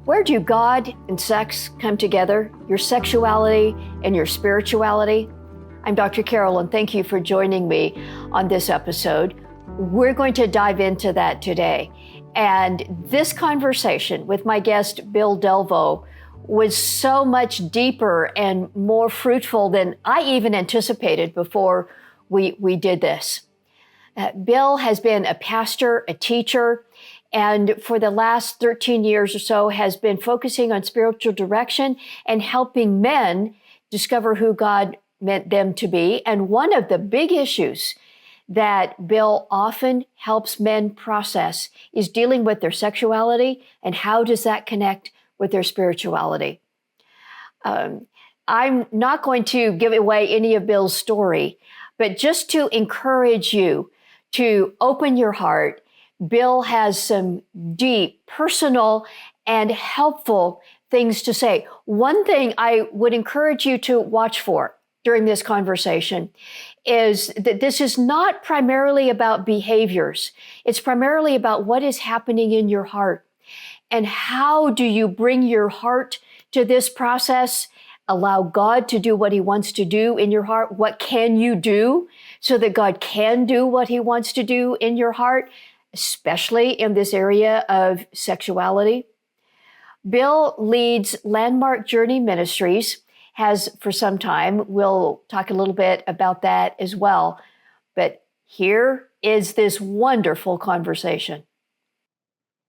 Where do God and sex come together? Your sexuality and your spirituality? I'm Dr. Carol, and thank you for joining me on this episode. We're going to dive into that today. And this conversation with my guest, Bill Delvaux, was so much deeper and more fruitful than I even anticipated before we did this. Bill has been a pastor, a teacher, and for the last 13 years or so has been focusing on spiritual direction and helping men discover who God meant them to be. And one of the big issues that Bill often helps men process is dealing with their sexuality and how does that connect with their spirituality. I'm not going to give away any of Bill's story, but just to encourage you to open your heart, Bill has some deep, personal, and helpful things to say. One thing I would encourage you to watch for during this conversation is that this is not primarily about behaviors. It's primarily about what is happening in your heart. And how do you bring your heart to this process? Allow God to do what he wants to do in your heart. What can you do so that God can do what he wants to do in your heart, especially in this area of sexuality? Bill leads Landmark Journey Ministries, has for some time. We'll talk a little bit about that as well. But here is this wonderful conversation.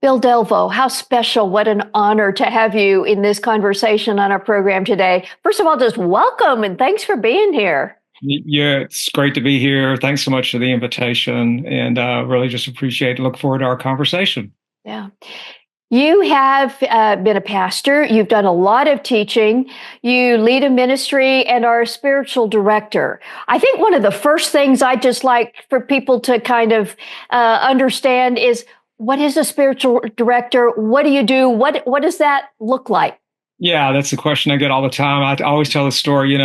Bill Delvaux, how special, what an honor to have you in this conversation on our program today. First of all, just welcome and thanks for being here. Yeah, it's great to be here. Thanks so much for the invitation, and really just appreciate and look forward to our conversation. Yeah. You have been a pastor. You've done a lot of teaching. You lead a ministry and are a spiritual director. I think one of the first things I just like for people to kind of understand is, what is a spiritual director? What do you do? What does that look like? Yeah, that's the question I get all the time. I always tell the story,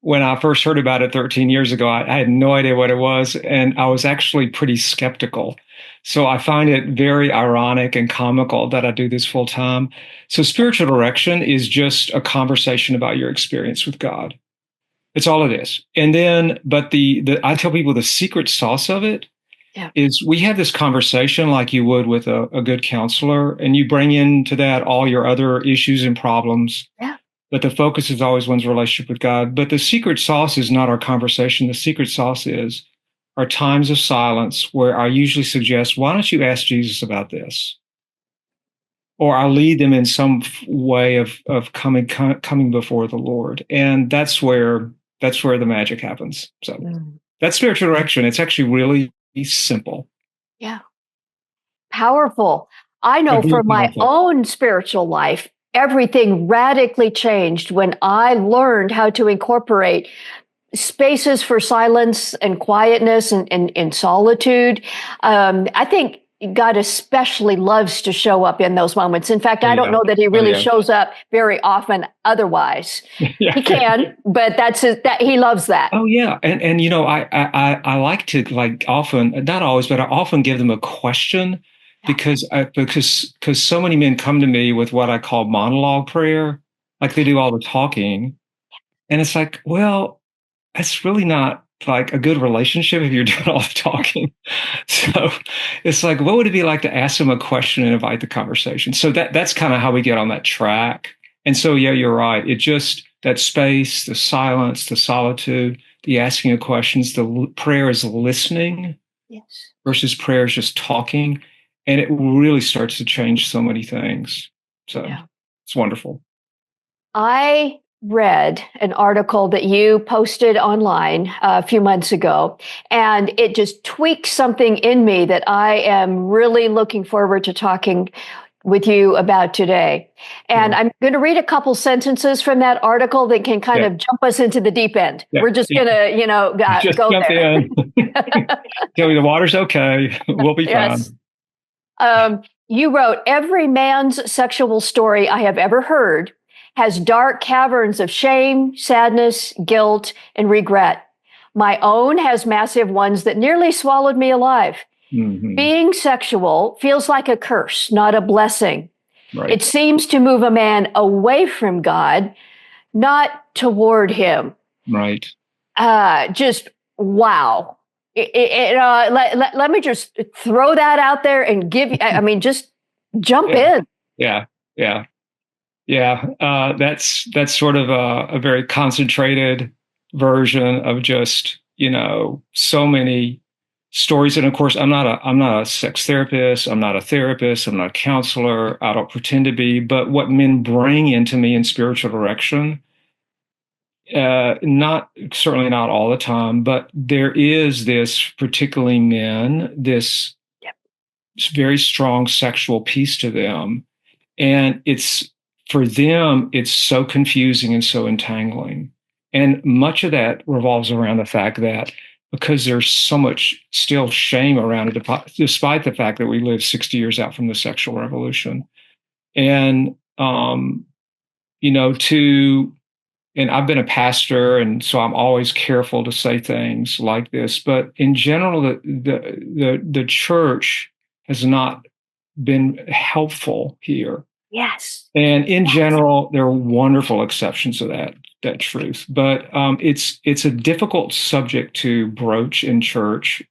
when I first heard about it 13 years ago, I had no idea what it was, and I was actually pretty skeptical. So I find it very ironic and comical that I do this full time. So spiritual direction is just a conversation about your experience with God. It's all it is. And then, but I tell people the secret sauce of it is we have this conversation like you would with a good counselor, and you bring into that all your other issues and problems. Yeah. But the focus is always one's relationship with God. But the secret sauce is not our conversation. The secret sauce is our times of silence where I usually suggest, why don't you ask Jesus about this? Or I'll lead them in some way of coming before the Lord. And that's where the magic happens. So that's spiritual direction. It's actually really simple. Yeah. Powerful. I know for my own spiritual life, everything radically changed when I learned how to incorporate spaces for silence and quietness and solitude. I think God especially loves to show up in those moments. In fact, I don't know that he really shows up very often otherwise. Yeah. He can, but that he loves that. Oh yeah. And I like to often, not always, but I often give them a question because so many men come to me with what I call monologue prayer, like they do all the talking. And it's like, well, that's really not like a good relationship if you're doing all the talking. So it's like, what would it be like to ask them a question and invite the conversation? So that's kind of how we get on that track. And so, yeah, you're right. It just, that space, the silence, the solitude, the asking of questions, the prayer is listening versus prayer is just talking. And it really starts to change so many things. So it's wonderful. I read an article that you posted online a few months ago, and it just tweaked something in me that I am really looking forward to talking with you about today. And I'm going to read a couple sentences from that article that can kind of jump us into the deep end. We're just going to just go jump there. In. Tell me the water's okay. We'll be fine. You wrote, every man's sexual story I have ever heard has dark caverns of shame, sadness, guilt, and regret. My own has massive ones that nearly swallowed me alive. Mm-hmm. Being sexual feels like a curse, not a blessing. Right. It seems to move a man away from God, not toward him. Right. Just wow. Let me just throw that out there and give you, I mean, just jump Yeah. in. Yeah. Yeah. Yeah. That's sort of a very concentrated version of just, so many stories. And of course, I'm not a sex therapist. I'm not a therapist. I'm not a counselor. I don't pretend to be. But what men bring into me in spiritual direction, not certainly not all the time, but there is this, particularly men, this Yep. very strong sexual piece to them. And it's for them, it's so confusing and so entangling. And much of that revolves around the fact that because there's so much still shame around it, despite the fact that we live 60 years out from the sexual revolution. And, to and I've been a pastor, and so I'm always careful to say things like this. But in general, the church has not been helpful here. Yes. And in general, there are wonderful exceptions to that truth. But it's a difficult subject to broach in church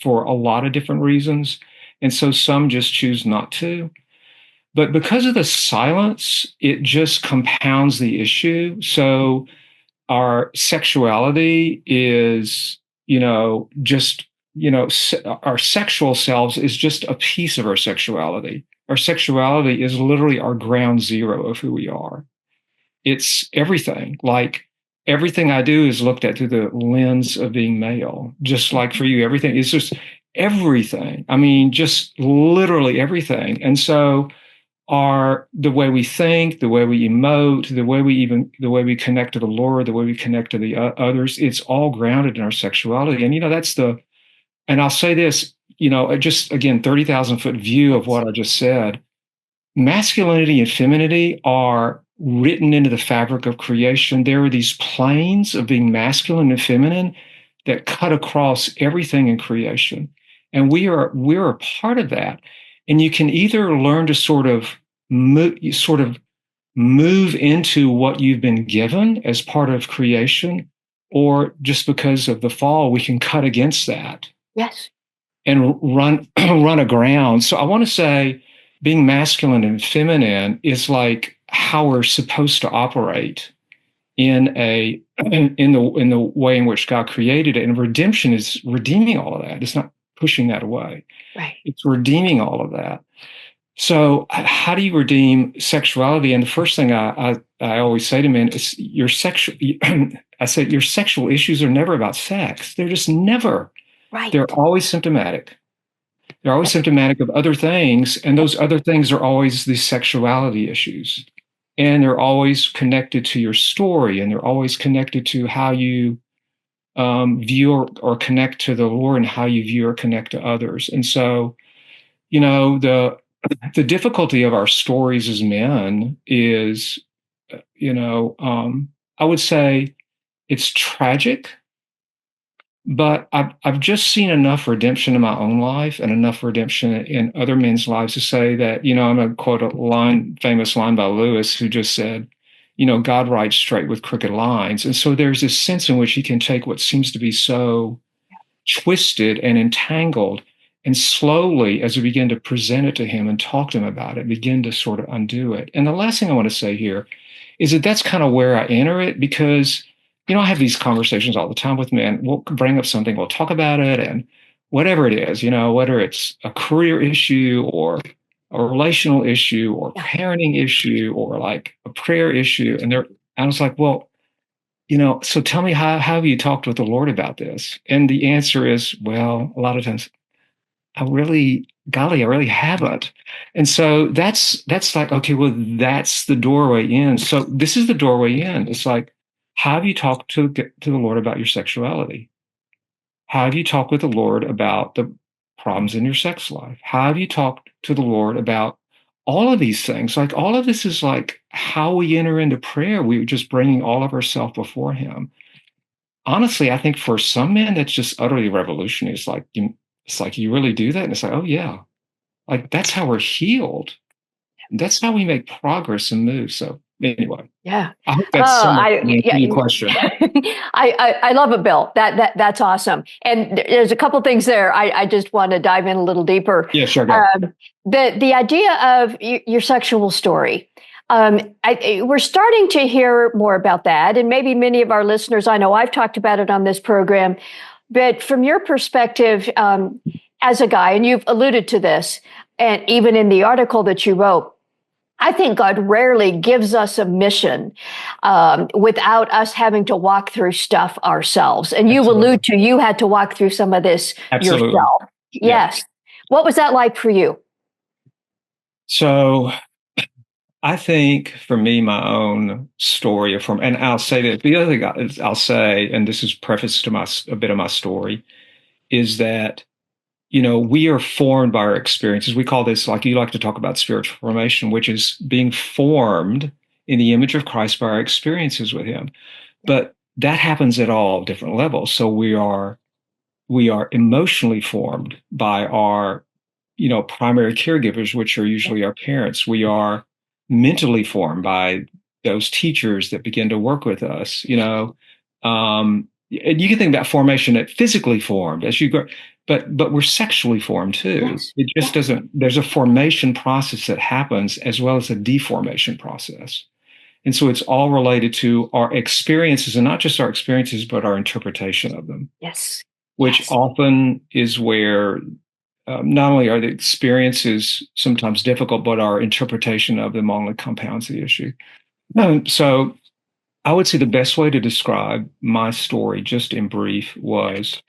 for a lot of different reasons, and so some just choose not to. But because of the silence, it just compounds the issue. So our sexuality is, just, our sexual selves is just a piece of our sexuality. Our sexuality is literally our ground zero of who we are. It's everything. Like everything I do is looked at through the lens of being male, just like for you, everything is just everything. I mean, just literally everything. And so, are the way we think, the way we emote, the way we connect to the Lord, the way we connect to the others. It's all grounded in our sexuality. And and I'll say this, just again, 30,000 foot view of what I just said. Masculinity and femininity are written into the fabric of creation. There are these planes of being masculine and feminine that cut across everything in creation, and we're a part of that. And you can either learn to sort of move into what you've been given as part of creation, or just because of the fall, we can cut against that Yes. and run run aground. So I want to say being masculine and feminine is like how we're supposed to operate in the way in which God created it. And redemption is redeeming all of that. It's not pushing that away. Right. It's redeeming all of that. So how do you redeem sexuality? And the first thing I always say to men is your sexual I said your sexual issues are never about sex. They're just never. Right. They're always symptomatic. They're always symptomatic of other things, and those other things are always the sexuality issues. And they're always connected to your story, and they're always connected to how you view or connect to the Lord, and how you view or connect to others. And so, the difficulty of our stories as men is, I would say it's tragic, but I've just seen enough redemption in my own life and enough redemption in other men's lives to say that, I'm going to quote famous line by Lewis, who just said, God writes straight with crooked lines. And so there's this sense in which he can take what seems to be so twisted and entangled, and slowly, as we begin to present it to him and talk to him about it, begin to sort of undo it. And the last thing I want to say here is that that's kind of where I enter it, because I have these conversations all the time with men. We'll bring up something, we'll talk about it, and whatever it is, whether it's a career issue or a relational issue or parenting issue or like a prayer issue, and I was like, well, so tell me, how have you talked with the Lord about this? And the answer is, well, a lot of times, golly, I really haven't. And so that's like, okay, well, that's the doorway in. So this is the doorway in. It's like, how have you talked to the Lord about your sexuality? How have you talked with the Lord about the problems in your sex life? How have you talked to the Lord about all of these things? Like all of this is like how we enter into prayer. We're just bringing all of ourselves before Him. Honestly, I think for some men, that's just utterly revolutionary. It's like you really do that, and it's like, oh yeah, like that's how we're healed. That's how we make progress and move. So anyway, Yeah. I hope Oh, that's somewhat answering your question. I love it, Bill. That's awesome. And there's a couple things there. I just want to dive in a little deeper. Yeah, sure. Go. The idea of your sexual story. We're starting to hear more about that, and maybe many of our listeners. I know I've talked about it on this program, but from your perspective, as a guy, and you've alluded to this, and even in the article that you wrote, I think God rarely gives us a mission without us having to walk through stuff ourselves. And you Absolutely. allude to you had to walk through some of this Absolutely. yourself. Yeah. Yes. What was that like for you? So I think for me, my own story from, and I'll say that the other thing I'll say, and this is preface to a bit of my story, is that we are formed by our experiences. We call this, like you like to talk about, spiritual formation, which is being formed in the image of Christ by our experiences with Him. But that happens at all different levels. So we are emotionally formed by our primary caregivers, which are usually our parents. We are mentally formed by those teachers that begin to work with us. And you can think about formation at physically formed as you grow, but we're sexually formed too. Yes. It just doesn't. There's a formation process that happens as well as a deformation process. And so it's all related to our experiences, and not just our experiences, but our interpretation of them, Yes. which Yes. often is where not only are the experiences sometimes difficult, but our interpretation of them only compounds the issue. So I would say the best way to describe my story, just in brief, was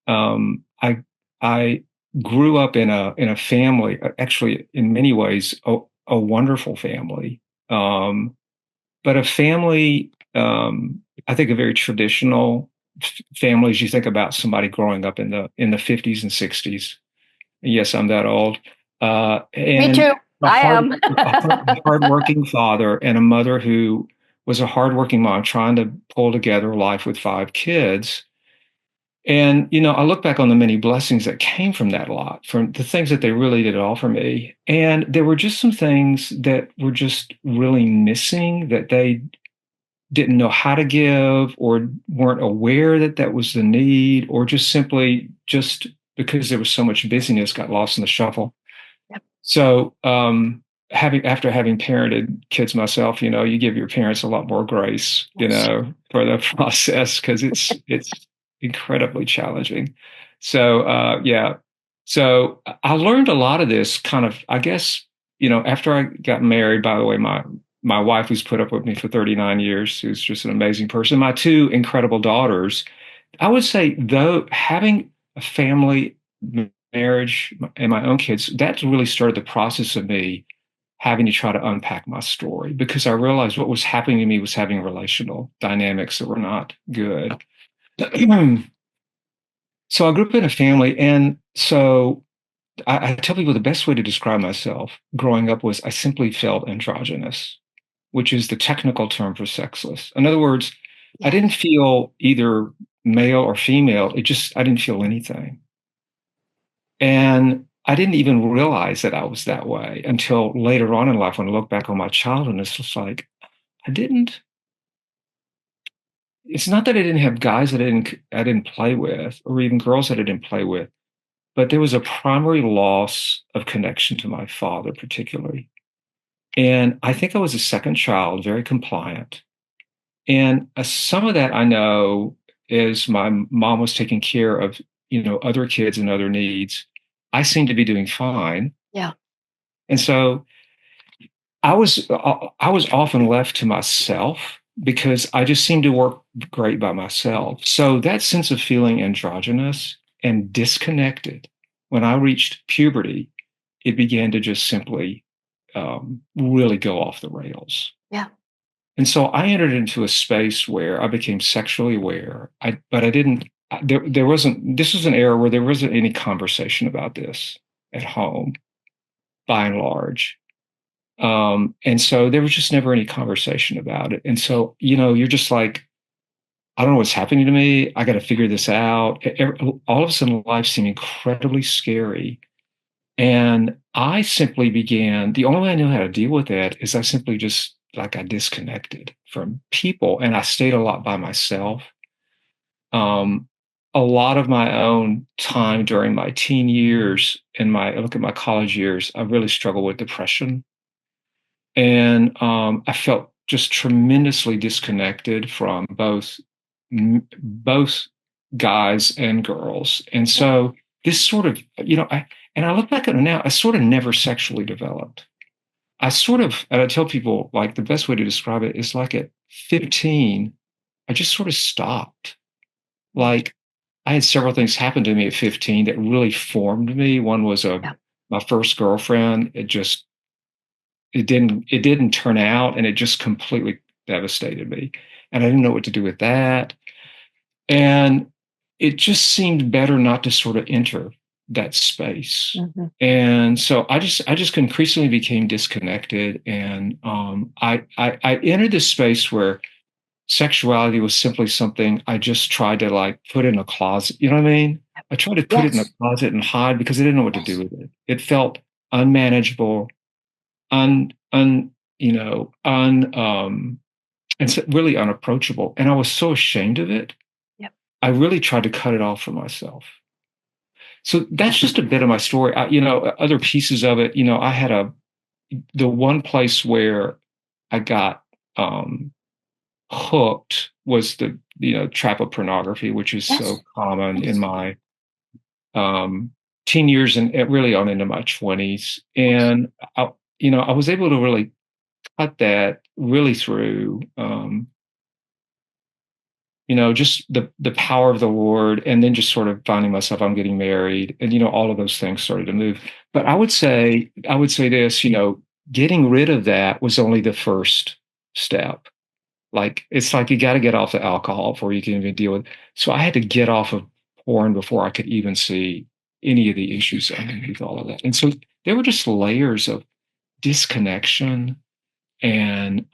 I grew up in a family, actually in many ways a wonderful family, but a family, I think a very traditional family as you think about somebody growing up in the 50s and 60s. Yes, I'm that old. Me And too. a I hard, am. a hardworking father and a mother who was a hardworking mom trying to pull together life with 5 kids. And, I look back on the many blessings that came from that lot, from the things that they really did offer me. And there were just some things that were just really missing that they didn't know how to give or weren't aware that that was the need, or just simply just because there was so much busyness got lost in the shuffle. Yep. So after having parented kids myself, you give your parents a lot more grace, Yes. for the process, because it's incredibly challenging. So yeah. So I learned a lot of this kind of, I guess, after I got married. By the way, my wife, who's put up with me for 39 years, who's just an amazing person, my 2 incredible daughters, I would say, though, having a family, marriage, and my own kids, that really started the process of me having to try to unpack my story, because I realized what was happening to me was having relational dynamics that were not good. So I grew up in a family, and so I tell people the best way to describe myself growing up was I simply felt androgynous, which is the technical term for sexless. In other words, I Yeah. didn't feel either male or female. I didn't feel anything. And I didn't even realize that I was that way until later on in life, when I look back on my childhood. It's just like, I didn't, it's not that I didn't have guys that I didn't play with, or even girls that I didn't play with, but there was a primary loss of connection to my father, particularly. And I think I was a second child, very compliant. And some of that I know is my mom was taking care of, other kids and other needs. I seemed to be doing fine. Yeah. And so I was often left to myself because I just seemed to work great by myself. So that sense of feeling androgynous and disconnected, when I reached puberty, it began to just simply really go off the rails. Yeah. And so I entered into a space where I became sexually aware. But I didn't. There wasn't. This was an era where there wasn't any conversation about this at home, by and large. And so there was just never any conversation about it. And so, you're just like, I don't know what's happening to me. I got to figure this out. All of a sudden, life seemed incredibly scary. And I simply began, the only way I knew how to deal with that is I simply just like I disconnected from people and I stayed a lot by myself. Um, a lot of my own time during my teen years and I look at my college years, I really struggled with depression. And I felt just tremendously disconnected from both guys and girls. And so this sort of, I look back at it now, I sort of never sexually developed. And I tell people like the best way to describe it is like at 15, I just sort of stopped. Like I had several things happen to me at 15 that really formed me. One was Yeah. my first girlfriend. It didn't turn out and it just completely devastated me. And I didn't know what to do with that. And it just seemed better not to sort of enter that space. Mm-hmm. And so I just increasingly became disconnected. And I entered this space where sexuality was simply something I just tried to like put in a closet. You know what I mean? I tried to put it in a Yes. closet and hide because I didn't know what to Yes. do with it. It felt unmanageable, un un you know un and so really unapproachable, and I was so ashamed of it. Yep. I really tried to cut it off for myself. So that's just a bit of my story. Other pieces of it, I had the one place where I got hooked was the trap of pornography, which is so Yes. common in Yes. my um teen years and really on into my 20s. Yes. And I was able to really cut that really through just the power of the Lord, and then just sort of finding myself, I'm getting married, and all of those things started to move. But I would say this, getting rid of that was only the first step. Like it's like you got to get off the alcohol before you can even deal with. So I had to get off of porn before I could even see any of the issues underneath all of that. And so there were just layers of disconnection and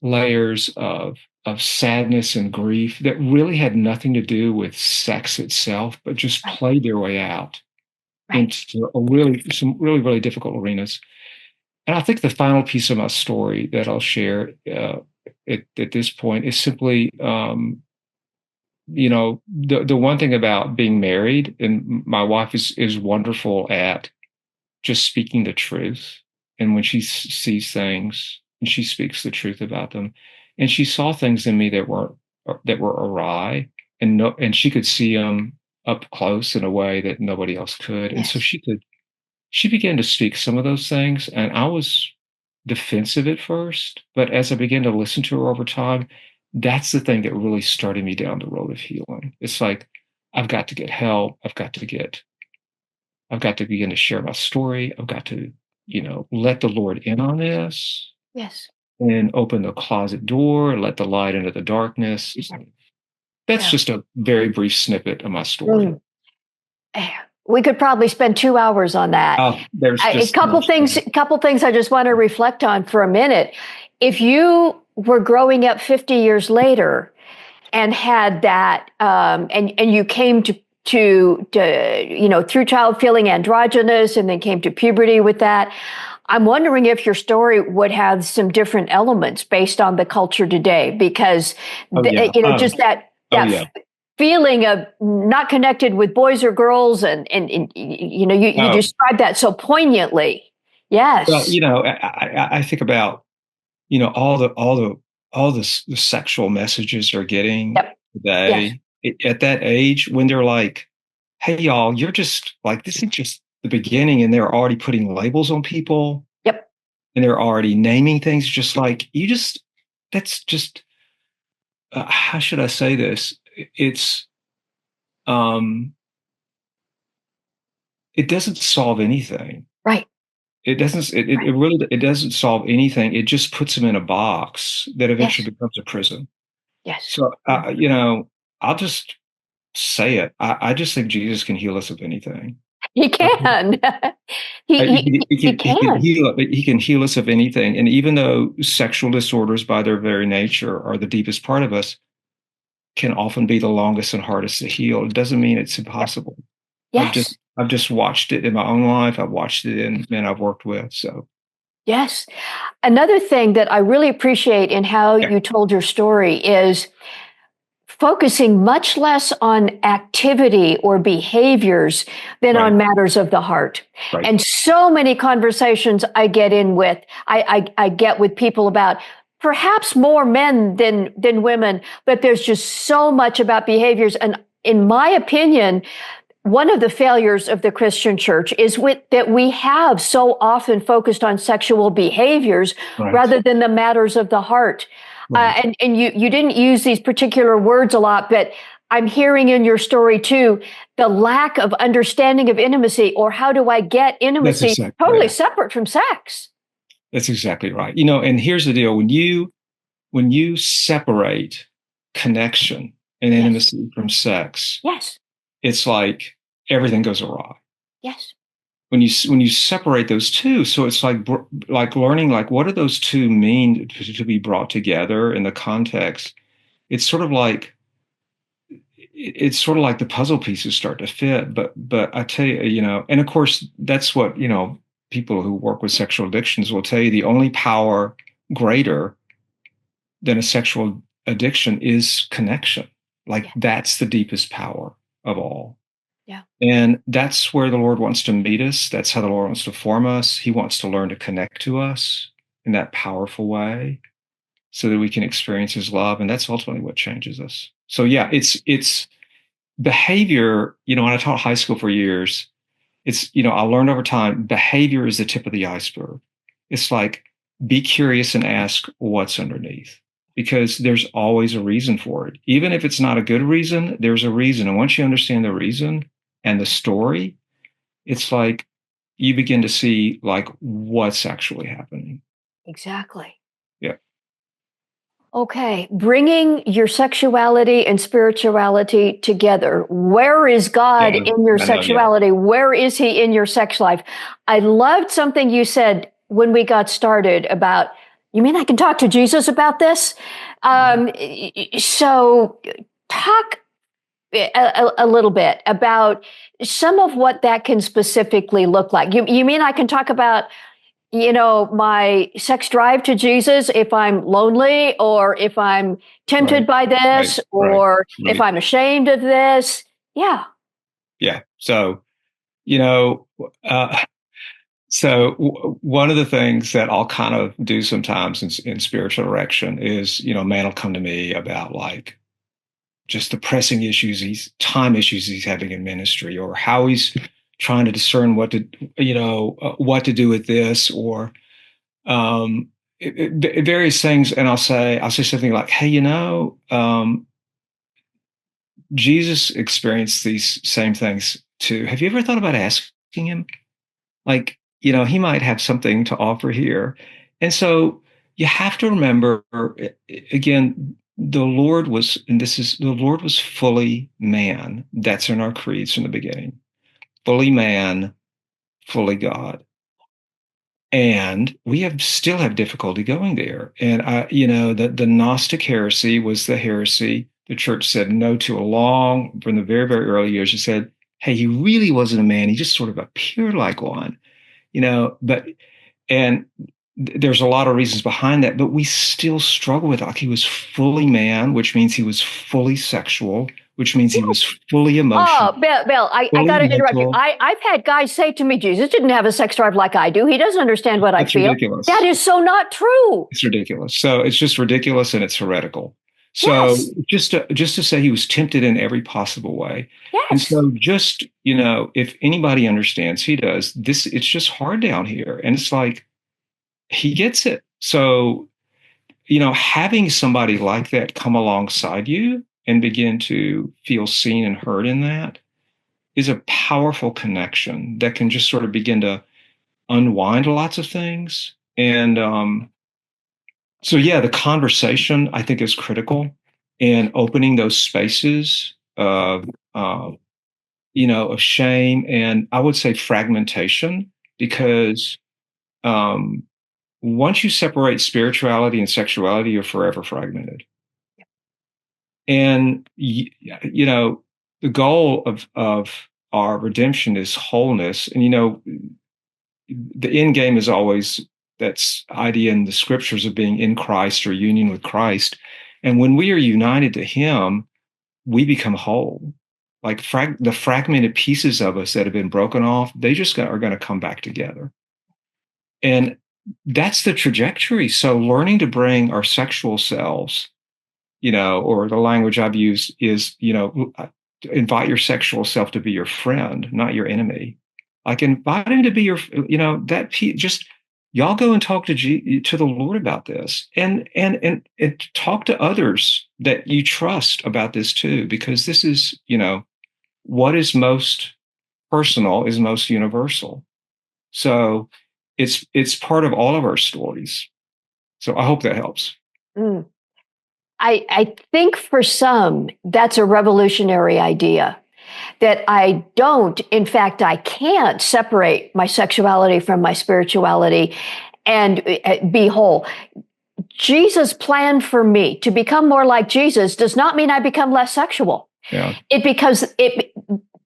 layers of sadness and grief that really had nothing to do with sex itself, but just Right. played their way out Right. into some really, really difficult arenas. And I think the final piece of my story that I'll share at this point is simply, the one thing about being married, and my wife is wonderful at just speaking the truth. And when she sees things, and she speaks the truth about them, and she saw things in me that were awry, and no, and she could see them up close in a way that nobody else could, and so Yes. she began to speak some of those things, and I was defensive at first, but as I began to listen to her over time, that's the thing that really started me down the road of healing. It's like I've got to get help. I've got to begin to share my story. I've got to, let the Lord in on this Yes. and open the closet door, let the light into the darkness. That's Yeah. just a very brief snippet of my story. Mm. We could probably spend 2 hours on that. Oh, there's A just so couple much things, there. couple things I just want to reflect on for a minute. If you were growing up 50 years later and had that, and you came to through child feeling androgynous and then came to puberty with that, I'm wondering if your story would have some different elements based on the culture today, because Oh yeah. just that Oh yeah. feeling of not connected with boys or girls, and you Oh describe that so poignantly. well, Yes. I think about all the sexual messages they're getting Yep. Yes. today at that age when they're like, "Hey, y'all, you're just like this is just the beginning," and they're already putting labels on people Yep. and they're already naming things. Just like you just that's just how should I say this? It's um, it doesn't solve anything. Right. It doesn't. It Right. really it doesn't solve anything. It just puts them in a box that Yes. eventually becomes a prison. Yes. So, I'll just say it. I just think Jesus can heal us of anything. He can. he, he He can can. heal us of anything. And even though sexual disorders, by their very nature, are the deepest part of us, can often be the longest and hardest to heal. It doesn't mean it's Yep. impossible. I've just Yes. I've just watched it in my own life. I've watched it in men I've worked with. So Yes. Another thing that I really appreciate in how yeah, you told your story is focusing much less on activity or behaviors than right, on matters of the heart. right. And so many conversations I get in with, I get with people about perhaps more men than women, but there's just so much about behaviors. And in my opinion, one of the failures of the Christian church is that we have so often focused on sexual behaviors Right. rather than the matters of the heart. Right. And you didn't use these particular words a lot, but I'm hearing in your story too the lack of understanding of intimacy, or how do I get That's intimacy exactly, totally yeah, separate from sex? that's exactly right. And here's the deal. When you separate connection and Yes, intimacy from sex, yes, it's like everything goes awry. yes, When you separate those two, so it's like learning, like, what do those two mean to be brought together in the context. It's sort of like it's sort of like the puzzle pieces start to fit. But I tell you, and of course that's what people who work with sexual addictions will tell you. The only power greater than a sexual addiction is connection. Like, yeah, that's the deepest power of all. yeah, And that's where the Lord wants to meet us. That's how the Lord wants to form us. He wants to learn to connect to us in that powerful way so that we can experience his love. And that's ultimately what changes us. So yeah, it's behavior. When I taught high school for years, I learned over time, behavior is the tip of the iceberg. It's like, be curious and ask what's underneath, because there's always a reason for it. Even if it's not a good reason, there's a reason. And once you understand the reason and the story, it's like you begin to see like what's actually happening. exactly. Yeah. Okay, bringing your sexuality and spirituality together. Where is God Yeah. in your I know. Yeah. sexuality? Where is he in your sex life? I loved something you said when we got started about, you mean I can talk to Jesus about this? Um, so talk a little bit about some of what that can specifically look like. You mean I can talk about my sex drive to Jesus if I'm lonely, or if I'm tempted Right. by Right. this, Right. or if Right. I'm ashamed of this. Yeah, Yeah. So, you know, uh, one of the things that I'll kind of do sometimes in spiritual direction is, a man will come to me about like just the pressing time issues he's having in ministry, or how he's trying to discern what to do with this, or um, various things. And I'll say something like, hey, Jesus experienced these same things too. Have you ever thought about asking him? Like, he might have something to offer here. And so you have to remember, again, the Lord was fully man. That's in our creeds from the beginning. Fully man, fully God. And still have difficulty going there. And the Gnostic heresy was the heresy the church said no to along from the very, very early years. She said, hey, he really wasn't a man. He just sort of appeared like one, but and there's a lot of reasons behind that, but we still struggle with it. Like, he was fully man, which means he was fully sexual, which means he was fully emotional, oh, Bill, I fully got to interrupt you. mental. I've had guys say to me, Jesus didn't have a sex drive like I do. He doesn't understand what I That's feel. That ridiculous. is so not true. It's ridiculous. So it's just ridiculous, and it's heretical. So Yes, just to say he was tempted in every possible way. And yes. so just, if anybody understands, he does this, it's just hard down here. And it's like, he gets it. So, having somebody like that come alongside you and begin to feel seen and heard in that is a powerful connection that can just sort of begin to unwind lots of things. And so, yeah, the conversation, I think, is critical in opening those spaces of shame, and I would say fragmentation, because um, once you separate spirituality and sexuality, you're forever fragmented. And the goal of our redemption is wholeness. And, the end game is always that's idea in the scriptures of being in Christ or union with Christ. And when we are united to him, we become whole. Like the fragmented pieces of us that have been broken off, they just are going to come back together. And that's the trajectory. So learning to bring our sexual selves, or the language I've used is, invite your sexual self to be your friend, not your enemy. Like invite him to be your, just y'all go and talk to the Lord about this, and talk to others that you trust about this too, because this is, what is most personal is most universal. So it's part of all of our stories. So I hope that helps. Mm. I think for some, that's a revolutionary idea. That I don't, in fact, I can't separate my sexuality from my spirituality and be whole. Jesus' plan for me to become more like Jesus does not mean I become less sexual. Yeah.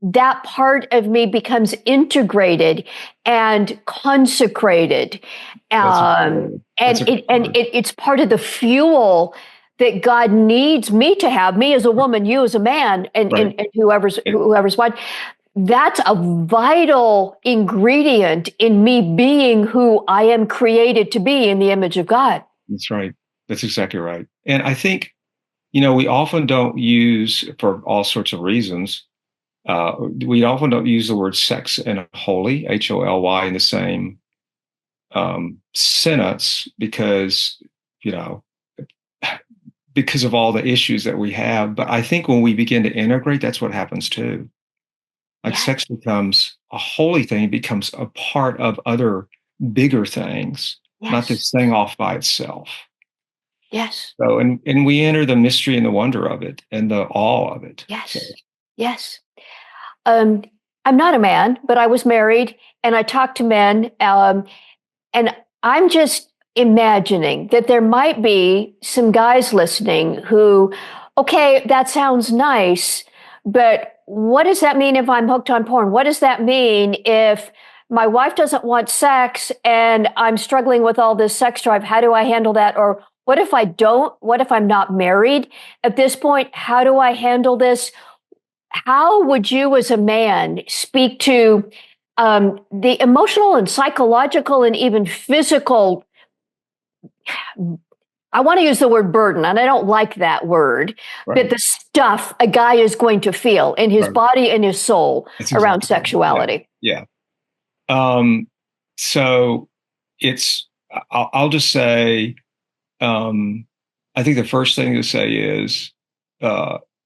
That part of me becomes integrated and consecrated. It's part of the fuel that God needs me to have, me as a woman, you as a man, and whoever's what. That's a vital ingredient in me being who I am created to be in the image of God. That's right. That's exactly right. And I think, we often don't use, for all sorts of reasons, we often don't use the word sex and holy, HOLY, in the same sentence because of all the issues that we have. But I think when we begin to integrate, that's what happens too. Like sex becomes a holy thing, it becomes a part of other bigger things, not this thing off by itself. Yes. So, and we enter the mystery and the wonder of it and the awe of it. Yes. So. Yes. I'm not a man, but I was married and I talked to men. And I'm just imagining that there might be some guys listening who, okay, that sounds nice, but what does that mean if I'm hooked on porn? What does that mean if my wife doesn't want sex and I'm struggling with all this sex drive? How do I handle that? Or what if I don't? What if I'm not married at this point? How do I handle this? How would you as a man speak to the emotional and psychological and even physical, I want to use the word burden, and I don't like that word, but the stuff a guy is going to feel in his body and his soul around sexuality? Yeah. So I'll just say, I think the first thing to say is,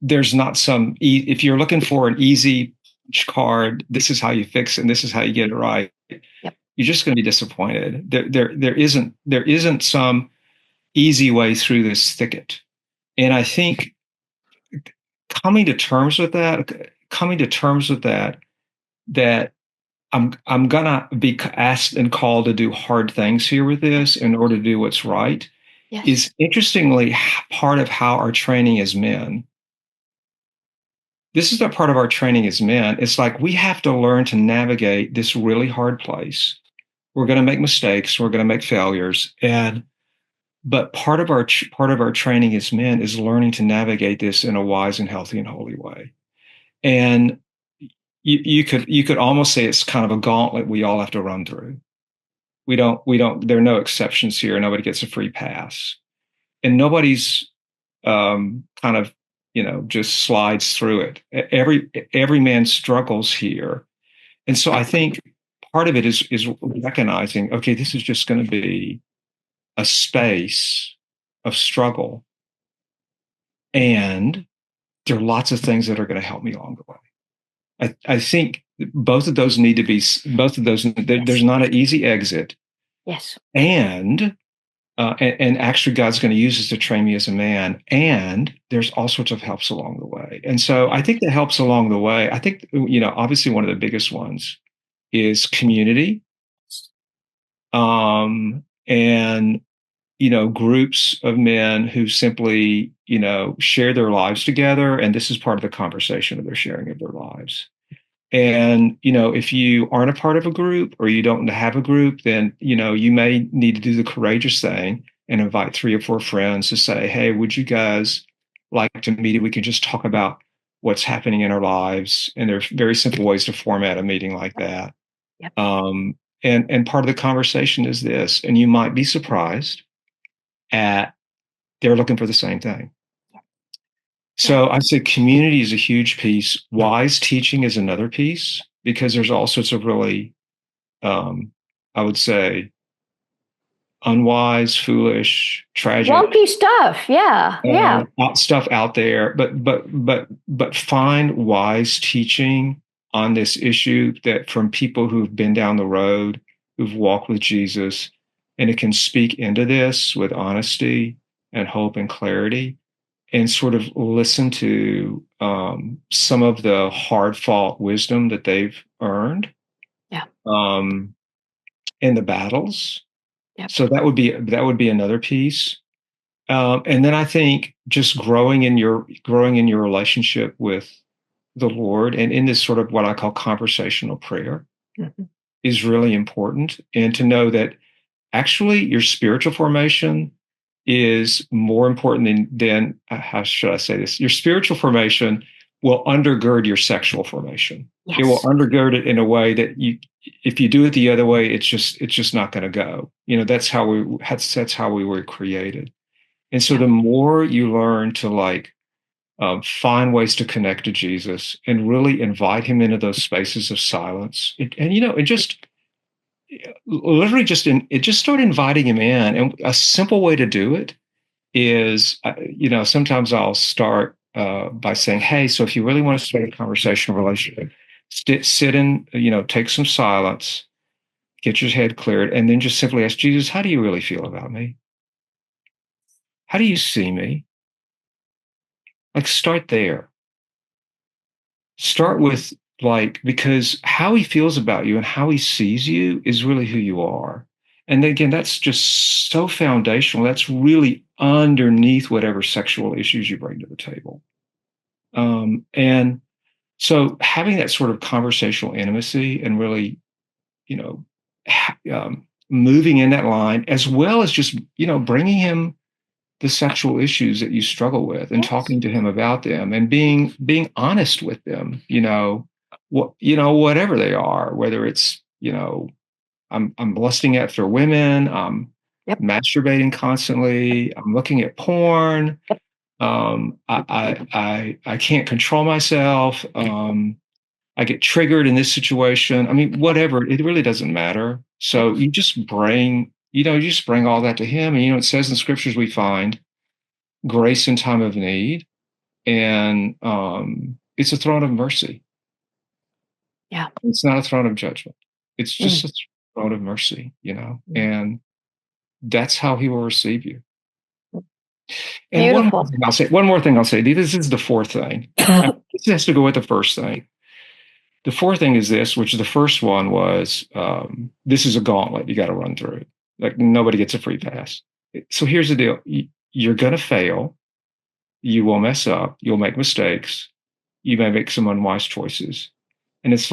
there's not if you're looking for an easy card, this is how you fix it and this is how you get it right. Yep. You're just going to be disappointed. There isn't some easy way through this thicket. And I think coming to terms with that, that I'm gonna be asked and called to do hard things here with this in order to do what's right, is interestingly part of how our training as men. This is a part of our training as men. It's like we have to learn to navigate this really hard place. We're going to make mistakes. We're going to make failures. But part of our training as men is learning to navigate this in a wise and healthy and holy way. And you could almost say it's kind of a gauntlet we all have to run through. We don't, there are no exceptions here. Nobody gets a free pass. And nobody's kind of, just slides through it. Every man struggles here. And so I think part of it is recognizing, okay, this is just going to be a space of struggle. And there are lots of things that are going to help me along the way. I think both of those need to be, there's not an easy exit. Yes. And actually God's going to use this to train me as a man. And there's all sorts of helps along the way. And so I think the helps along the way, I think, obviously one of the biggest ones is community. And, groups of men who simply, share their lives together. And this is part of the conversation of their sharing of their lives. And, if you aren't a part of a group or you don't have a group, then, you may need to do the courageous thing and invite 3 or 4 friends to say, hey, would you guys like to meet? We can just talk about what's happening in our lives. And there's very simple ways to format a meeting like that. Yep. And part of the conversation is this, and you might be surprised at they're looking for the same thing. So I say community is a huge piece. Wise teaching is another piece because there's all sorts of really, I would say, unwise, foolish, tragic, wonky stuff. Yeah. stuff out there. But find wise teaching on this issue that from people who've been down the road, who've walked with Jesus, and it can speak into this with honesty and hope and clarity, and sort of listen to some of the hard fought wisdom that they've earned in the battles. Yep. So that would be another piece. And then I think just growing in your relationship with the Lord and in this sort of what I call conversational prayer is really important. And to know that actually your spiritual formation is more important than how should I say this? Your spiritual formation will undergird your sexual formation. Yes. It will undergird it in a way that if you do it the other way, it's just not going to go. That's how we were created. And so the more you learn to find ways to connect to Jesus and really invite him into those spaces of silence, just start inviting him in. And a simple way to do it is, sometimes I'll start by saying, hey, so if you really want to start a conversational relationship, sit in, take some silence, get your head cleared, and then just simply ask Jesus, how do you really feel about me? How do you see me? Start there. Start with because how he feels about you and how he sees you is really who you are. And again, that's just so foundational. That's really underneath whatever sexual issues you bring to the table. And so having that sort of conversational intimacy and really, moving in that line, as well as just, bringing him the sexual issues that you struggle with and talking to him about them and being honest with them, whatever they are, whether it's, I'm lusting after women, I'm masturbating constantly, I'm looking at porn, I can't control myself, I get triggered in this situation. I mean, whatever, it really doesn't matter. So you just bring all that to him. And, it says in scriptures we find grace in time of need. And it's a throne of mercy. Yeah. It's not a throne of judgment. It's just a throne of mercy, and that's how he will receive you. And Beautiful. one more thing I'll say, this is the fourth thing. This has to go with the first thing. The fourth thing is this, which the first one was, this is a gauntlet you got to run through. Nobody gets a free pass. So here's the deal. You're going to fail. You will mess up. You'll make mistakes. You may make some unwise choices. And it's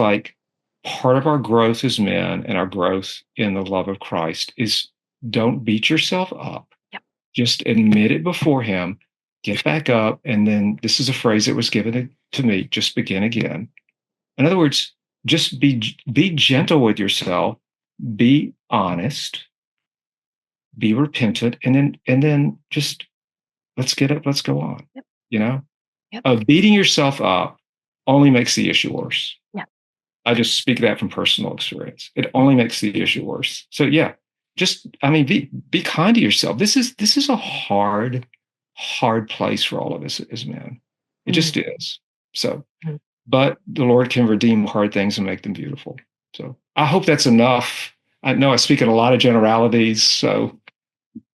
part of our growth as men and our growth in the love of Christ is don't beat yourself up. Yep. Just admit it before him, get back up. And then this is a phrase that was given to me, just begin again. In other words, just be gentle with yourself, be honest, be repentant, and then just let's get up, let's go on. Yep. Beating yourself up only makes the issue worse. Yeah. I just speak that from personal experience. It only makes the issue worse. So be kind to yourself. This is a hard place for all of us as men. It just is. So, but the Lord can redeem hard things and make them beautiful. So I hope that's enough. I know I speak in a lot of generalities. So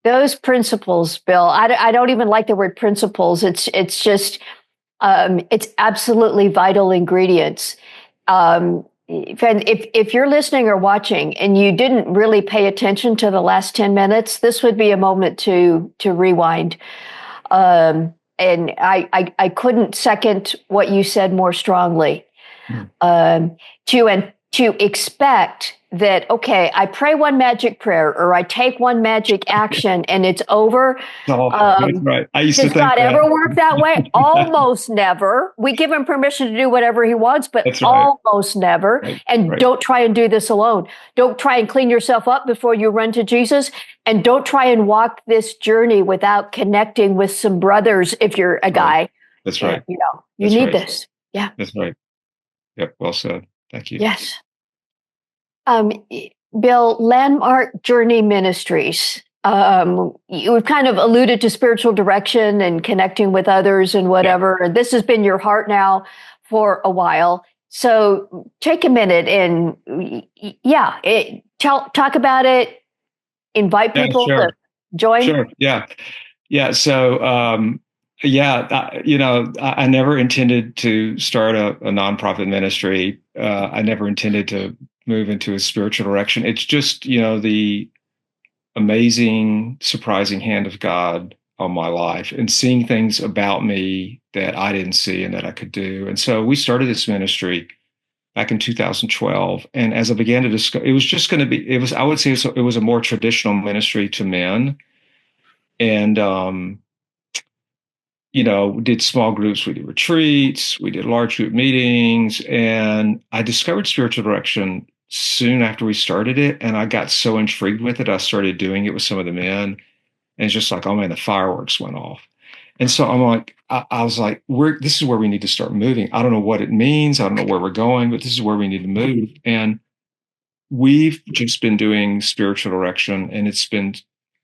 those principles, Bill, I don't even like the word principles. It's just, it's absolutely vital ingredients. If you're listening or watching and you didn't really pay attention to the last 10 minutes, this would be a moment to rewind. And I couldn't second what you said more strongly. Mm. To expect that, okay, I pray one magic prayer or I take one magic action and it's over. That's right. I used to Does think God that. ever work that way? Almost never. We give him permission to do whatever he wants, but That's right. almost never. Right. And Right. don't try and do this alone. Don't try and clean yourself up before you run to Jesus. And don't try and walk this journey without connecting with some brothers if you're a guy. That's right. You That's need right. this. Yeah. That's right. Yep. Well said. Thank you. Yes. Um, Bill, Landmark Journey Ministries. You've kind of alluded to spiritual direction and connecting with others and whatever. Yeah. This has been your heart now for a while. So take a minute and talk about it. Invite people to join. Sure. Yeah. Yeah. So, I never intended to start a nonprofit ministry. I never intended to move into a spiritual direction. It's just, the amazing, surprising hand of God on my life and seeing things about me that I didn't see and that I could do. And so we started this ministry back in 2012. And as I began to discover, it was just going to be, I would say it was a more traditional ministry to men. And, did small groups, we did retreats, we did large group meetings, and I discovered spiritual direction soon after we started it. And I got so intrigued with it, I started doing it with some of the men. And it's just like, oh man, the fireworks went off. And so I'm like, I was like, this is where we need to start moving. I don't know what it means. I don't know where we're going, but this is where we need to move. And we've just been doing spiritual direction, and it's been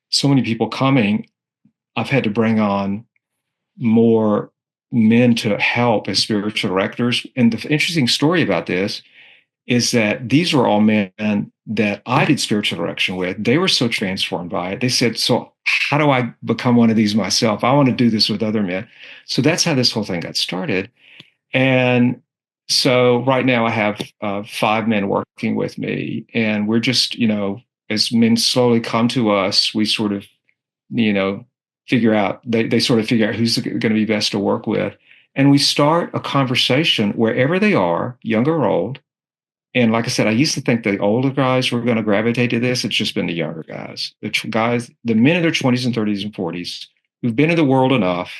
so many people coming. I've had to bring on more men to help as spiritual directors. And the interesting story about this is that these were all men that I did spiritual direction with. They were so transformed by it. They said, so how do I become one of these myself? I want to do this with other men. So that's how this whole thing got started. And so right now I have 5 men working with me, and we're just, as men slowly come to us, we sort of, figure out, they sort of figure out who's going to be best to work with. And we start a conversation wherever they are, young or old. And like I said, I used to think the older guys were going to gravitate to this. It's just been the younger guys, the men in their 20s and 30s and 40s who've been in the world enough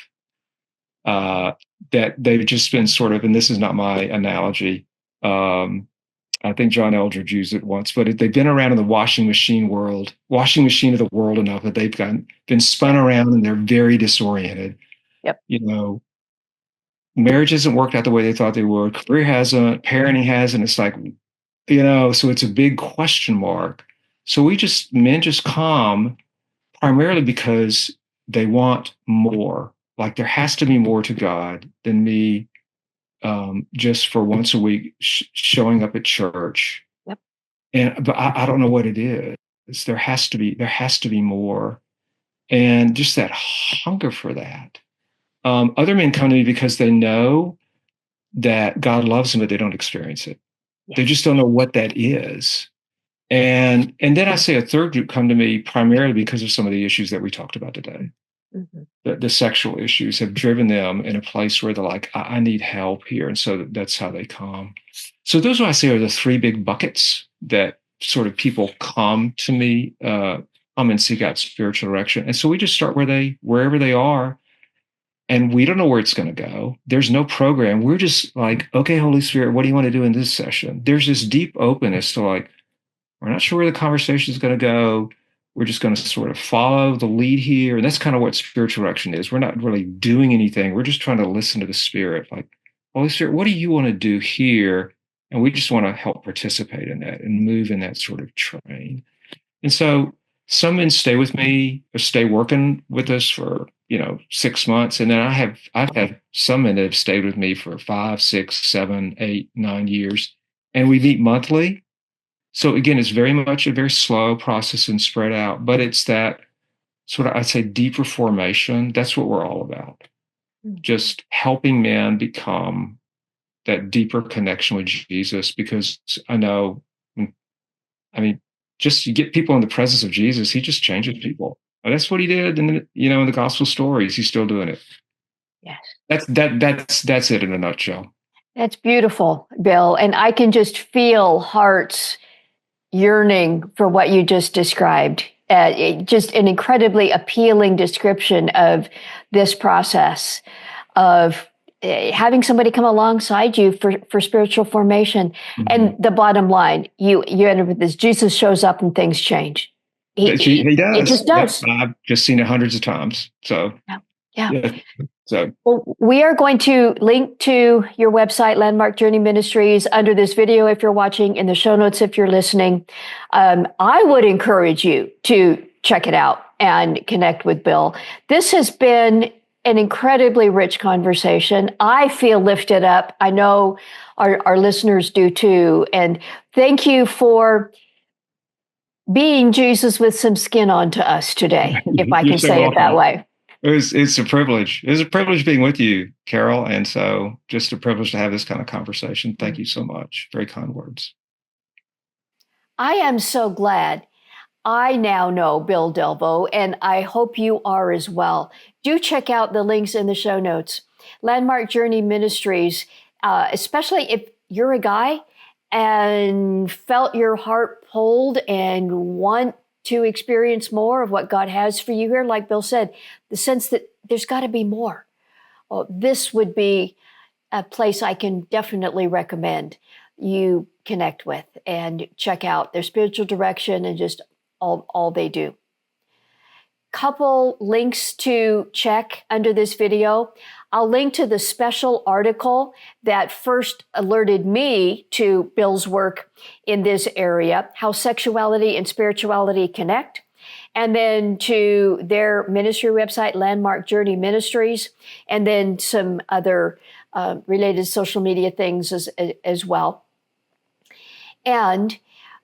that they've just been sort of, and this is not my analogy, I think John Eldredge used it once, but they've been around in the washing machine of the world enough that they've been spun around and they're very disoriented. Yep. Marriage hasn't worked out the way they thought they would. Career hasn't, parenting hasn't. It's like, so it's a big question mark. So men just come primarily because they want more. Like there has to be more to God than me just for once a week showing up at church. Yep. But I don't know what it is. There has to be more. And just that hunger for that. Other men come to me because they know that God loves them, but they don't experience it. Yes. They just don't know what that is. And then I say a third group come to me primarily because of some of the issues that we talked about today. Mm-hmm. The sexual issues have driven them in a place where they're like, I need help here. And so that's how they come. So those, what I say, are the 3 big buckets that sort of people come to me, come and seek out spiritual direction. And so we just start wherever they are. And we don't know where it's going to go. There's no program. We're just like, okay, Holy Spirit, what do you want to do in this session? There's this deep openness to like, we're not sure where the conversation is going to go. We're just going to sort of follow the lead here. And that's kind of what spiritual direction is. We're not really doing anything. We're just trying to listen to the Spirit. Like, Holy Spirit, what do you want to do here? And we just want to help participate in that and move in that sort of train. And so some men stay with me or stay working with us for, 6 months. And then I've had some men that have stayed with me for 5, 6, 7, 8, 9 years. And we meet monthly. So again, it's very much a very slow process and spread out, but it's that sort of, I'd say, deeper formation. That's what we're all about. Mm-hmm. Just helping men become that deeper connection with Jesus, because just you get people in the presence of Jesus, he just changes people. And that's what he did in the gospel stories. He's still doing it. Yes. That's it in a nutshell. That's beautiful, Bill. And I can just feel hearts yearning for what you just described. Just an incredibly appealing description of this process of having somebody come alongside you for spiritual formation. Mm-hmm. And the bottom line, you end up with this: Jesus shows up and things change. He does. It just does. Yep. I've just seen it hundreds of times. So Yeah. So well, we are going to link to your website, Landmark Journey Ministries, under this video if you're watching, in the show notes if you're listening. I would encourage you to check it out and connect with Bill. This has been an incredibly rich conversation. I feel lifted up. I know our listeners do too. And thank you for being Jesus with some skin onto us today, if I can say it that way. It's a privilege. It's a privilege being with you, Carol. And so just a privilege to have this kind of conversation. Thank you so much. Very kind words. I am so glad I now know Bill Delvaux, and I hope you are as well. Do check out the links in the show notes. Landmark Journey Ministries, especially if you're a guy and felt your heart pulled and want to experience more of what God has for you here, like Bill said, the sense that there's got to be more. Oh, this would be a place I can definitely recommend you connect with and check out their spiritual direction and just all they do. Couple links to check under this video. I'll link to the special article that first alerted me to Bill's work in this area, How Sexuality and Spirituality Connect, and then to their ministry website, Landmark Journey Ministries, and then some other related social media things as well. And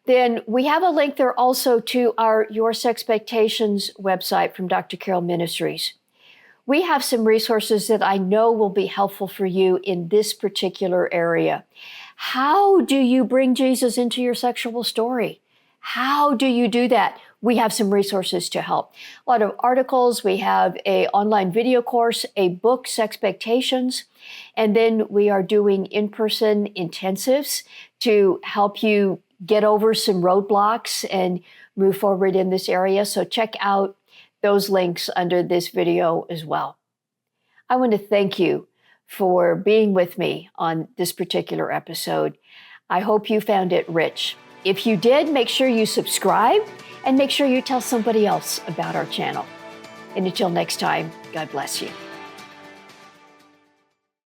then we have a link there also to our Your Sexpectations website from Dr. Carol Ministries. We have some resources that I know will be helpful for you in this particular area. How do you bring Jesus into your sexual story? How do you do that? We have some resources to help. A lot of articles. We have an online video course, a book, Sexpectations, and then we are doing in-person intensives to help you get over some roadblocks and move forward in this area. So check out those links under this video as well. I want to thank you for being with me on this particular episode. I hope you found it rich. If you did, make sure you subscribe and make sure you tell somebody else about our channel. And until next time, God bless you.